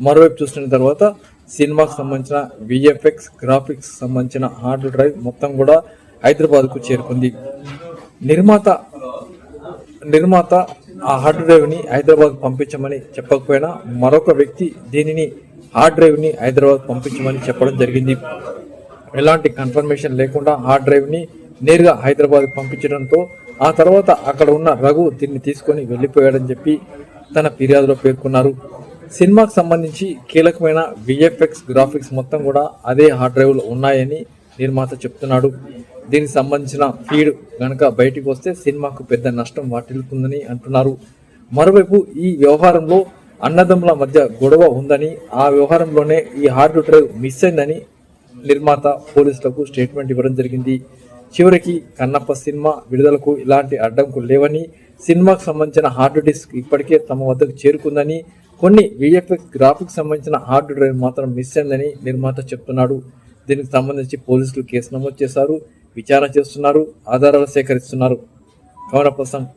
మరోవైపు చూసిన తర్వాత సినిమాకు సంబంధించిన విఎఫ్ఎక్స్ గ్రాఫిక్స్ సంబంధించిన హార్డ్ డ్రైవ్ మొత్తం కూడా హైదరాబాద్కు చేరుకుంది. నిర్మాత ఆ హార్డ్ డ్రైవ్ని హైదరాబాద్ పంపించమని చెప్పకపోయినా మరొక వ్యక్తి దీనిని హార్డ్ డ్రైవ్ని హైదరాబాద్ పంపించమని చెప్పడం జరిగింది. ఎలాంటి కన్ఫర్మేషన్ లేకుండా హార్డ్ డ్రైవ్ని నేరుగా హైదరాబాద్ పంపించడంతో ఆ తర్వాత అక్కడ ఉన్న రఘు దీన్ని తీసుకొని వెళ్ళిపోయాడని చెప్పి తన ఫిర్యాదులో పేర్కొన్నారు. సినిమాకు సంబంధించి కీలకమైన విఎఫ్ఎక్స్ గ్రాఫిక్స్ మొత్తం కూడా అదే హార్డ్ డ్రైవ్లో ఉన్నాయని నిర్మాత చెప్తున్నాడు. దీనికి సంబంధించిన ఫీడ్ కనుక బయటికి వస్తే సినిమాకు పెద్ద నష్టం వాటిల్లుతుందని అంటున్నారు. మరోవైపు ఈ వ్యవహారంలో అన్నదమ్ముల మధ్య గొడవ ఉందని, ఆ వ్యవహారంలోనే ఈ హార్డ్ డ్రైవ్ మిస్ అయిందని నిర్మాత పోలీసులకు స్టేట్మెంట్ ఇవ్వడం జరిగింది. చివరికి కన్నప్ప సినిమా విడుదలకు ఇలాంటి అడ్డంకులు లేవని, సినిమాకు సంబంధించిన హార్డ్ డిస్క్ ఇప్పటికే తమ వద్దకు చేరుకుందని, కొన్ని విఎఫ్ఎక్స్ గ్రాఫిక్స్ సంబంధించిన హార్డ్ డ్రైవ్ మాత్రం మిస్ అయిందని నిర్మాత చెప్తున్నాడు. దీనికి సంబంధించి పోలీసులు కేసు నమోదు చేశారు, విచారణ చేస్తున్నారు, ఆధారాలు సేకరిస్తున్నారు. కమల ప్రసంగ్.